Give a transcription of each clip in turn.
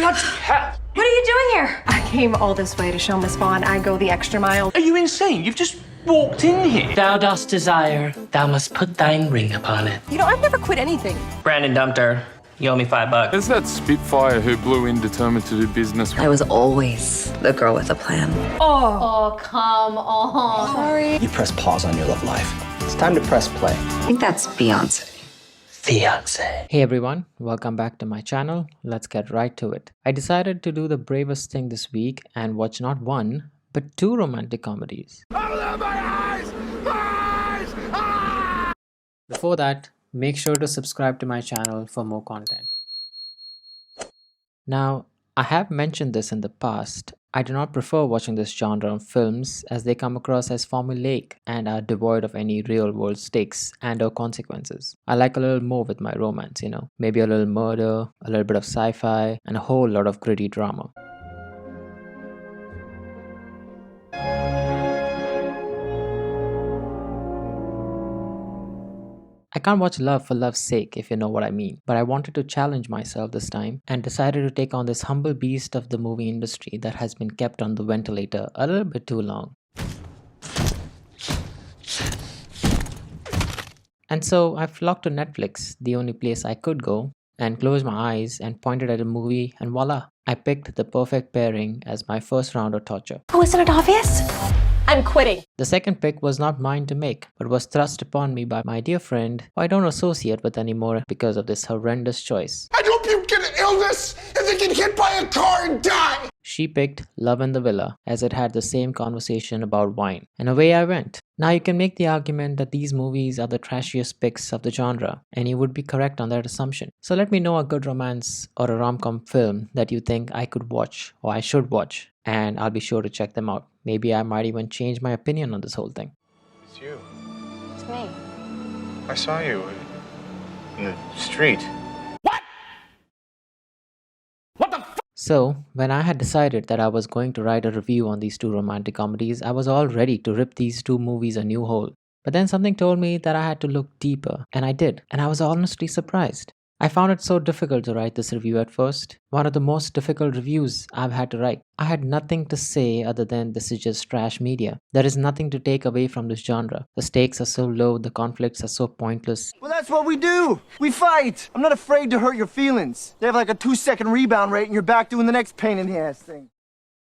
Bloody hell! What are you doing here? I came all this way to show Miss Vaughn I go the extra mile. Are you insane? You've just walked in here. Thou dost desire, thou must put thine ring upon it. You know, I've never quit anything. Brandon dumped her. You owe me $5. There's that Spitfire who blew in determined to do business. I was always the girl with a plan. Oh, come on. Sorry. You press pause on your love life. It's time to press play. I think that's Beyonce. Fiance. Hey everyone, welcome back to my channel. Let's get right to it. I decided to do the bravest thing this week and watch not one, but two romantic comedies. Before that, make sure to subscribe to my channel for more content. Now, I have mentioned this in the past. I do not prefer watching this genre of films as they come across as formulaic and are devoid of any real world stakes and or consequences. I like a little more with my romance, you know, maybe a little murder, a little bit of sci-fi, and a whole lot of gritty drama. I can't watch love for love's sake, if you know what I mean, but I wanted to challenge myself this time and decided to take on this humble beast of the movie industry that has been kept on the ventilator a little bit too long. And so I flocked to Netflix, the only place I could go, and closed my eyes and pointed at a movie, and voila, I picked The Perfect Pairing as my first round of torture. Oh, isn't it obvious? I'm quitting. The second pick was not mine to make, but was thrust upon me by my dear friend, who I don't associate with anymore because of this horrendous choice. I hope you get an illness and then get hit by a car and die! She picked Love in the Villa, as it had the same conversation about wine. And away I went. Now you can make the argument that these movies are the trashiest picks of the genre, and you would be correct on that assumption. So let me know a good romance or a rom-com film that you think I could watch or I should watch, and I'll be sure to check them out. Maybe I might even change my opinion on this whole thing. It's you. It's me. I saw you in the street. So, when I had decided that I was going to write a review on these two romantic comedies, I was all ready to rip these two movies a new hole. But then something told me that I had to look deeper, and I did, and I was honestly surprised. I found it so difficult to write this review at first. One of the most difficult reviews I've had to write. I had nothing to say other than this is just trash media. There is nothing to take away from this genre. The stakes are so low, the conflicts are so pointless. Well, that's what we do. We fight. I'm not afraid to hurt your feelings. They have like a 2-second rebound rate and you're back doing the next pain in the ass thing.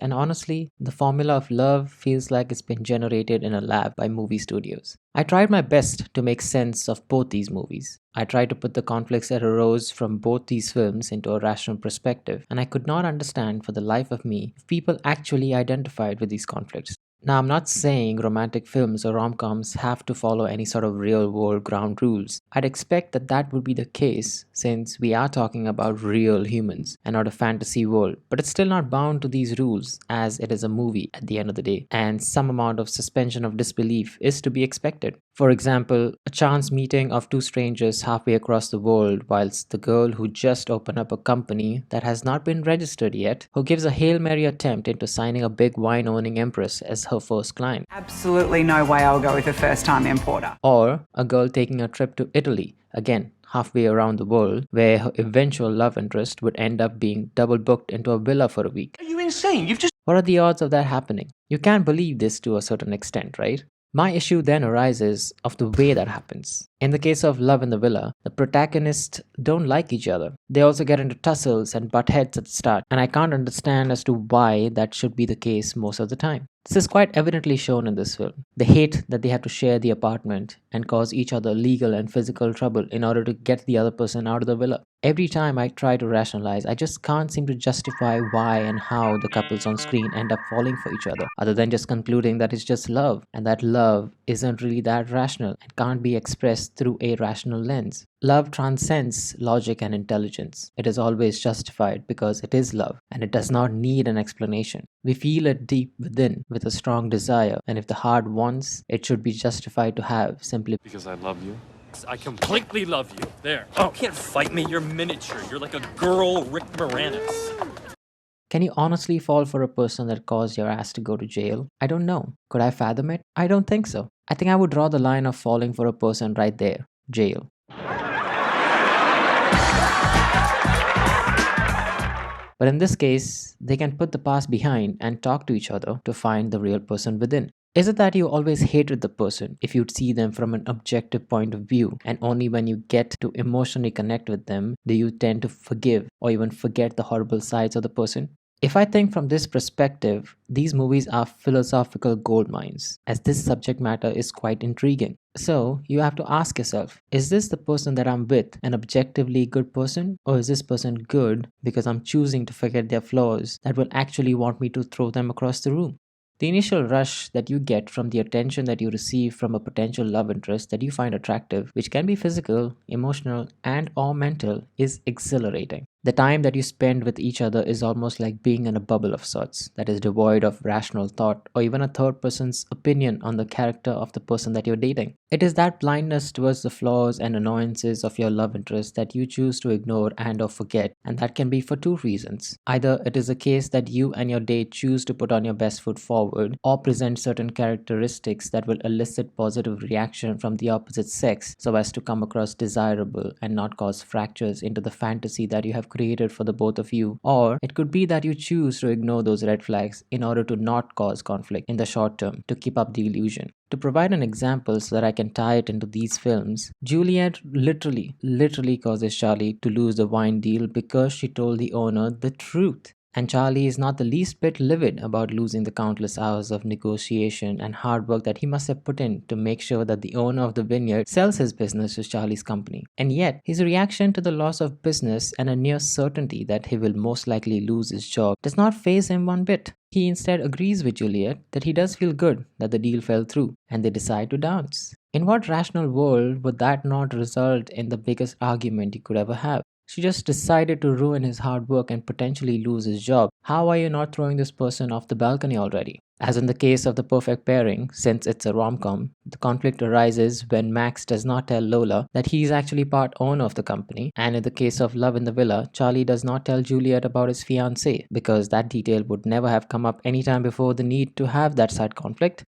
And honestly, the formula of love feels like it's been generated in a lab by movie studios. I tried my best to make sense of both these movies. I tried to put the conflicts that arose from both these films into a rational perspective, and I could not understand for the life of me if people actually identified with these conflicts. Now, I'm not saying romantic films or rom-coms have to follow any sort of real-world ground rules. I'd expect that that would be the case since we are talking about real humans and not a fantasy world. But it's still not bound to these rules as it is a movie at the end of the day, and some amount of suspension of disbelief is to be expected. For example, a chance meeting of two strangers halfway across the world whilst the girl who just opened up a company that has not been registered yet, who gives a Hail Mary attempt into signing a big wine-owning empress as her first client. Absolutely no way I'll go with a first-time importer. Or a girl taking a trip to Italy, again halfway around the world, where her eventual love interest would end up being double booked into a villa for a week. Are you insane? You've just... What are the odds of that happening? You can believe this to a certain extent, right? My issue then arises of the way that happens. In the case of Love in the Villa, the protagonists don't like each other. They also get into tussles and butt heads at the start, and I can't understand as to why that should be the case most of the time. This is quite evidently shown in this film. They hate that they have to share the apartment and cause each other legal and physical trouble in order to get the other person out of the villa. Every time I try to rationalize, I just can't seem to justify why and how the couples on screen end up falling for each other, other than just concluding that it's just love, and that love isn't really that rational and can't be expressed through a rational lens. Love transcends logic and intelligence. It is always justified because it is love, and it does not need an explanation. We feel it deep within with a strong desire, and if the heart wants, it should be justified to have simply Because I love you. I completely love you. There. You can't fight me. You're miniature. You're like a girl Rick Moranis. Can you honestly fall for a person that caused your ass to go to jail? I don't know. Could I fathom it? I don't think so. I think I would draw the line of falling for a person right there. Jail. But in this case, they can put the past behind and talk to each other to find the real person within. Is it that you always hated the person if you'd see them from an objective point of view, and only when you get to emotionally connect with them do you tend to forgive or even forget the horrible sides of the person? If I think from this perspective, these movies are philosophical gold mines, as this subject matter is quite intriguing. So, you have to ask yourself, is this the person that I'm with an objectively good person, or is this person good because I'm choosing to forget their flaws that will actually want me to throw them across the room? The initial rush that you get from the attention that you receive from a potential love interest that you find attractive, which can be physical, emotional, and or mental, is exhilarating. The time that you spend with each other is almost like being in a bubble of sorts that is devoid of rational thought or even a third person's opinion on the character of the person that you're dating. It is that blindness towards the flaws and annoyances of your love interest that you choose to ignore and or forget, and that can be for two reasons. Either it is a case that you and your date choose to put on your best foot forward or present certain characteristics that will elicit positive reaction from the opposite sex so as to come across desirable and not cause fractures into the fantasy that you have created for the both of you. Or it could be that you choose to ignore those red flags in order to not cause conflict in the short term to keep up the illusion. To provide an example so that I can tie it into these films, Juliet literally causes Charlie to lose the wine deal because she told the owner the truth. And Charlie is not the least bit livid about losing the countless hours of negotiation and hard work that he must have put in to make sure that the owner of the vineyard sells his business to Charlie's company. And yet, his reaction to the loss of business and a near certainty that he will most likely lose his job does not faze him one bit. He instead agrees with Juliet that he does feel good that the deal fell through, and they decide to dance. In what rational world would that not result in the biggest argument you could ever have? She just decided to ruin his hard work and potentially lose his job. How are you not throwing this person off the balcony already? As in the case of the perfect pairing, since it's a rom-com, the conflict arises when Max does not tell Lola that he is actually part owner of the company, and in the case of Love in the Villa, Charlie does not tell Juliet about his fiancée because that detail would never have come up anytime before the need to have that side conflict.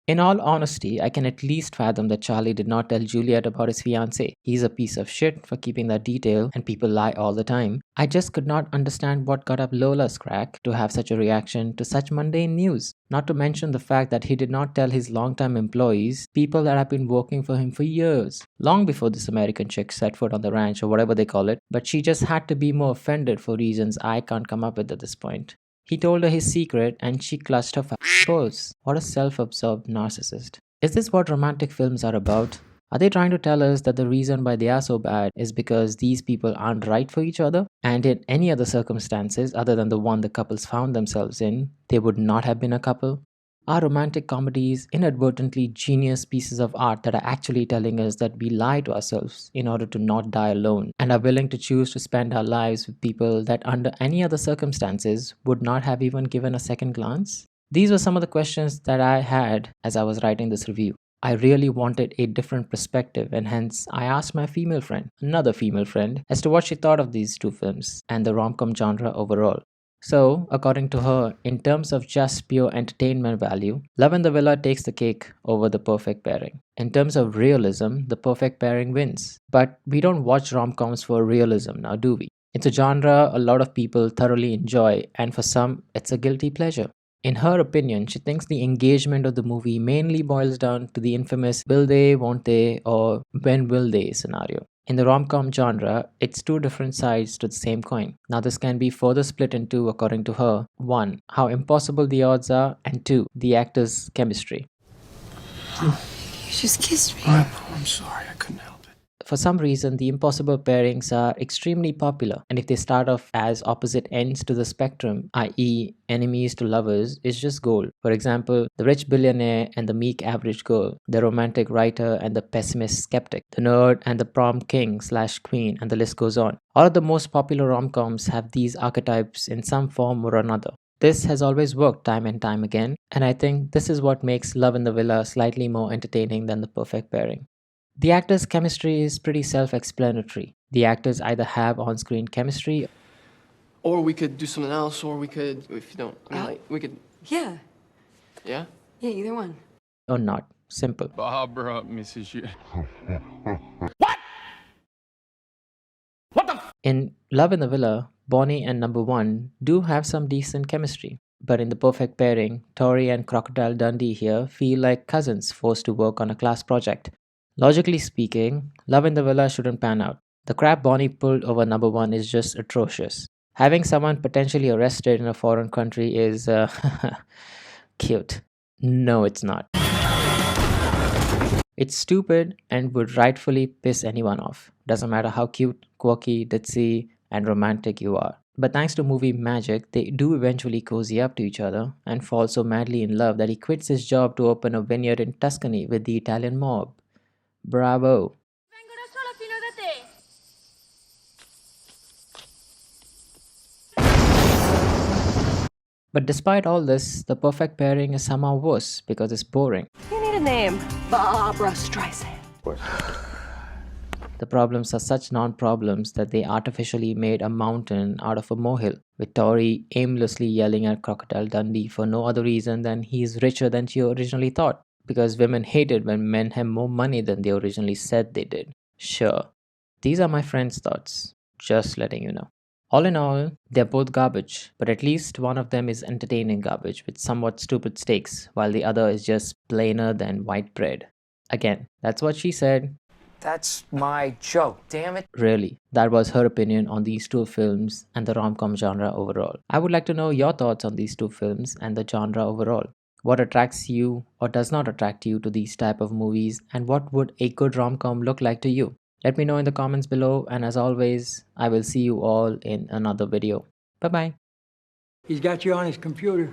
In all honesty, I can at least fathom that Charlie did not tell Juliet about his fiancée. He's a piece of shit for keeping that detail, and people lie all the time. I just could not understand what got up Lola's crack to have such a reaction to such mundane news. Not to mention the fact that he did not tell his longtime employees, people that have been working for him for years, long before this American chick set foot on the ranch or whatever they call it, but she just had to be more offended for reasons I can't come up with at this point. He told her his secret and she clutched her pearls. What a self-absorbed narcissist. Is this what romantic films are about? Are they trying to tell us that the reason why they are so bad is because these people aren't right for each other? And in any other circumstances other than the one the couples found themselves in, they would not have been a couple? Are romantic comedies inadvertently genius pieces of art that are actually telling us that we lie to ourselves in order to not die alone and are willing to choose to spend our lives with people that under any other circumstances would not have even given a second glance? These were some of the questions that I had as I was writing this review. I really wanted a different perspective, and hence I asked my female friend, another female friend, as to what she thought of these two films and the rom-com genre overall. So, according to her, in terms of just pure entertainment value, Love in the Villa takes the cake over the perfect pairing. In terms of realism, the perfect pairing wins. But we don't watch rom-coms for realism now, do we? It's a genre a lot of people thoroughly enjoy, and for some, it's a guilty pleasure. In her opinion, she thinks the engagement of the movie mainly boils down to the infamous will they, won't they, or when will they scenario. In the rom-com genre, it's two different sides to the same coin. Now this can be further split into, according to her, 1. How impossible the odds are, and 2. The actors' chemistry. You just kissed me. I'm sorry, I couldn't help it. For some reason, the impossible pairings are extremely popular, and if they start off as opposite ends to the spectrum, i.e. enemies to lovers, is just gold. For example, the rich billionaire and the meek average girl, the romantic writer and the pessimist skeptic, the nerd and the prom king/queen, and the list goes on. All of the most popular rom-coms have these archetypes in some form or another. This has always worked time and time again, and I think this is what makes Love in the Villa slightly more entertaining than the perfect pairing. The actors' chemistry is pretty self-explanatory. The actors either have on-screen chemistry, or we could do something else, or we could, if you don't, I mean, like, we could... Yeah. Yeah? Yeah, either one. or not. Simple. Barbara misses you. In Love in the Villa, Bonnie and Number One do have some decent chemistry. But in The Perfect Pairing, Tori and Crocodile Dundee here feel like cousins forced to work on a class project. Logically speaking, Love in the Villa shouldn't pan out. The crap Bonnie pulled over Number One is just atrocious. Having someone potentially arrested in a foreign country is cute. No, it's not. It's stupid and would rightfully piss anyone off. Doesn't matter how cute, quirky, ditzy, and romantic you are. But thanks to movie magic, they do eventually cozy up to each other and fall so madly in love that he quits his job to open a vineyard in Tuscany with the Italian mob. Bravo! But despite all this, The Perfect Pairing is somehow worse because it's boring. You need a name. Barbara Streisand. The problems are such non-problems that they artificially made a mountain out of a molehill, with Tori aimlessly yelling at Crocodile Dundee for no other reason than he's richer than she originally thought, because women hate it when men have more money than they originally said they did. Sure, these are my friend's thoughts, just letting you know. All in all, they're both garbage, but at least one of them is entertaining garbage with somewhat stupid stakes, while the other is just plainer than white bread. Again, that's what she said. That's my joke, damn it. Really, that was her opinion on these two films and the rom-com genre overall. I would like to know your thoughts on these two films and the genre overall. What attracts you or does not attract you to these type of movies, and what would a good rom-com look like to you? Let me know in the comments below, and as always, I will see you all in another video. Bye bye. He's got you on his computer.